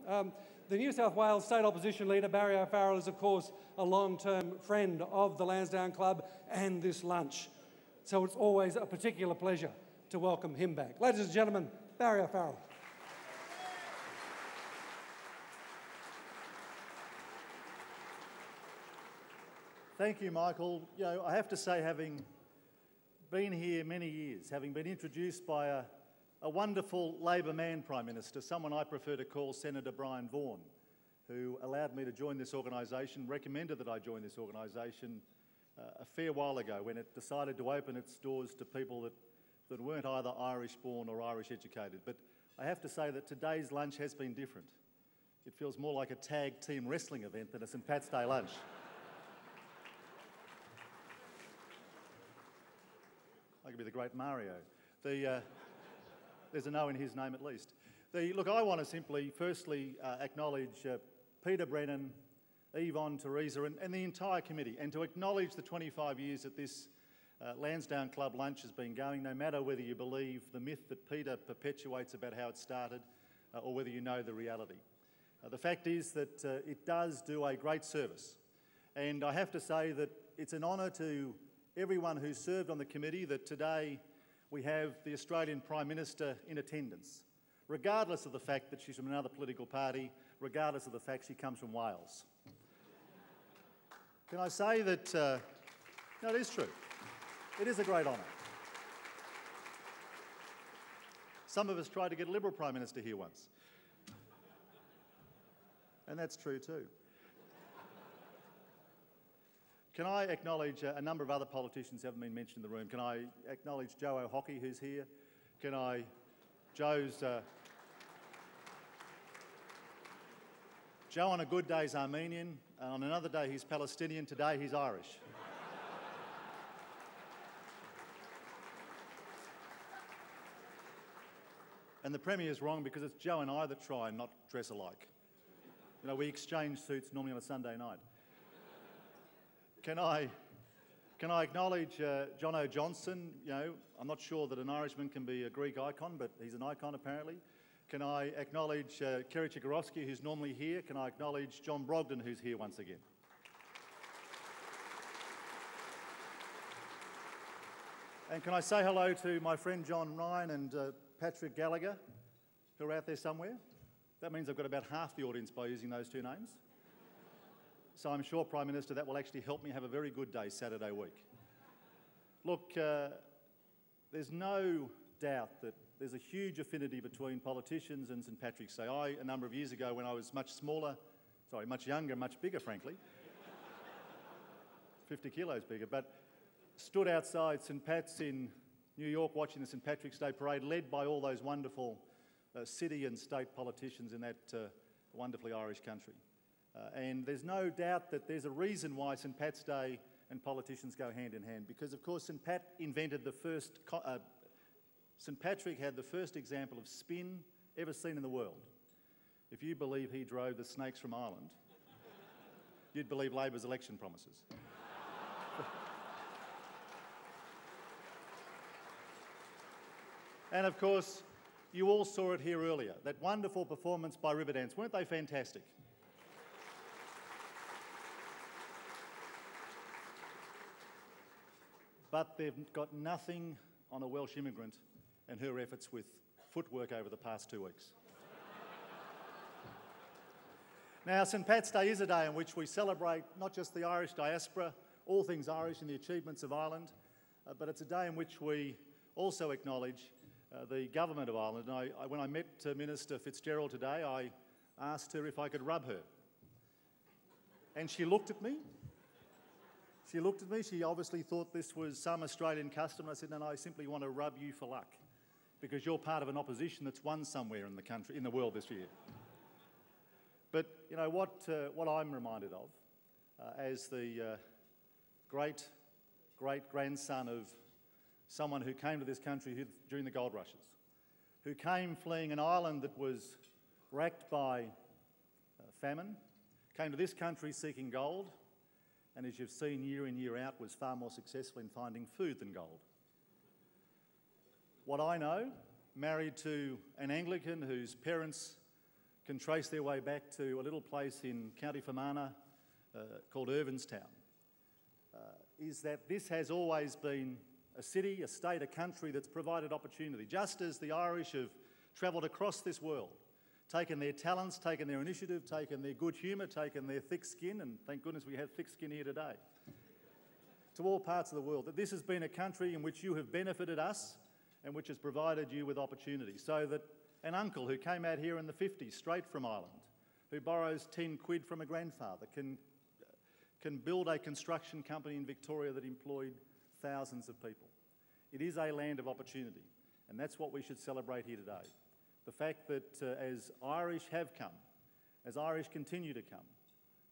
The New South Wales State Opposition Leader, Barry O'Farrell, is of course a long-term friend of the Lansdowne Club and this lunch. So it's always a particular pleasure to welcome him back. Ladies and gentlemen, Barry O'Farrell. Thank you, Michael. You know, I have to say, having been here many years, having been introduced by a wonderful Labor man Prime Minister, someone I prefer to call Senator Brian Vaughan, who allowed me to join this organisation, recommended that I join this organisation a fair while ago when it decided to open its doors to people that weren't either Irish-born or Irish-educated. But I have to say that today's lunch has been different. It feels more like a tag team wrestling event than a St Pat's Day lunch. I could be the great Mario. There's an O in his name at least. Look, I want to simply firstly acknowledge Peter Brennan, Yvonne, Teresa and the entire committee, and to acknowledge the 25 years that this Lansdowne Club lunch has been going, no matter whether you believe the myth that Peter perpetuates about how it started or whether you know the reality. The fact is that it does do a great service, and I have to say that it's an honour to everyone who served on the committee that today we have the Australian Prime Minister in attendance, regardless of the fact that she's from another political party, regardless of the fact she comes from Wales. Can I say that, no, it is true. It is a great honour. Some of us tried to get a Liberal Prime Minister here once. And that's true too. Can I acknowledge a number of other politicians who haven't been mentioned in the room? Can I acknowledge Joe O'Hockey, who's here? Joe on a good day is Armenian, and on another day he's Palestinian, today he's Irish. And the Premier's wrong because it's Joe and I that try and not dress alike. You know, we exchange suits normally on a Sunday night. Can I acknowledge John O'Johnson? You know, I'm not sure that an Irishman can be a Greek icon, but he's an icon apparently. Can I acknowledge Kerry Chigorowski, who's normally here? Can I acknowledge John Brogden, who's here once again? And can I say hello to my friend John Ryan and Patrick Gallagher, who are out there somewhere? That means I've got about half the audience by using those two names. So I'm sure, Prime Minister, that will actually help me have a very good day Saturday week. Look, there's no doubt that there's a huge affinity between politicians and St Patrick's Day. A number of years ago when I was much younger, much bigger, frankly, 50 kilos bigger, but stood outside St Pat's in New York watching the St Patrick's Day parade led by all those wonderful city and state politicians in that wonderfully Irish country. And there's no doubt that there's a reason why St Pat's Day and politicians go hand in hand, because of course St Patrick had the first example of spin ever seen in the world. If you believe he drove the snakes from Ireland, you'd believe Labor's election promises. And of course, you all saw it here earlier, that wonderful performance by Riverdance. Weren't they fantastic? But they've got nothing on a Welsh immigrant and her efforts with footwork over the past 2 weeks. Now, St Pat's Day is a day in which we celebrate not just the Irish diaspora, all things Irish and the achievements of Ireland, but it's a day in which we also acknowledge the government of Ireland. And when I met Minister Fitzgerald today, I asked her if I could rub her. And she looked at me. She obviously thought this was some Australian custom. I said, no, I simply want to rub you for luck because you're part of an opposition that's won somewhere in the country, in the world this year. But, you know, what I'm reminded of as the great-grandson of someone who came to this country during the gold rushes, who came fleeing an island that was racked by famine, came to this country seeking gold, and as you've seen year in, year out, was far more successful in finding food than gold. What I know, married to an Anglican whose parents can trace their way back to a little place in County Fermanagh called Irvinstown, is that this has always been a city, a state, a country that's provided opportunity. Just as the Irish have travelled across this world, taken their talents, taken their initiative, taken their good humour, taken their thick skin, and thank goodness we have thick skin here today, to all parts of the world, that this has been a country in which you have benefited us and which has provided you with opportunity. So that an uncle who came out here in the 50s, straight from Ireland, who borrows 10 quid from a grandfather, can build a construction company in Victoria that employed thousands of people. It is a land of opportunity, and that's what we should celebrate here today. The fact that as Irish have come, as Irish continue to come,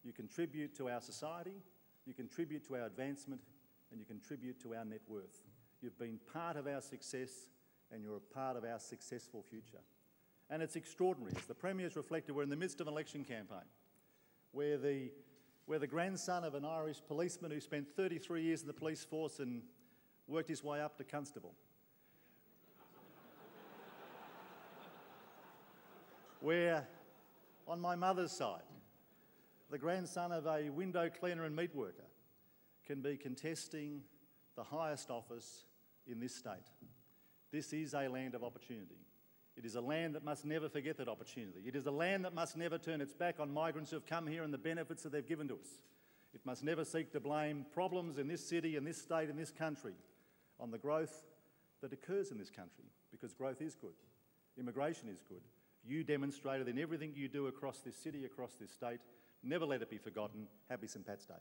you contribute to our society, you contribute to our advancement, and you contribute to our net worth. You've been part of our success, and you're a part of our successful future. And it's extraordinary. As the Premier's reflected, we're in the midst of an election campaign where the grandson of an Irish policeman who spent 33 years in the police force and worked his way up to constable, where on my mother's side, the grandson of a window cleaner and meat worker can be contesting the highest office in this state. This is a land of opportunity. It is a land that must never forget that opportunity. It is a land that must never turn its back on migrants who have come here and the benefits that they've given to us. It must never seek to blame problems in this city, in this state, in this country on the growth that occurs in this country, because growth is good. Immigration is good. You demonstrated in everything you do across this city, across this state. Never let it be forgotten. Happy St. Pat's Day.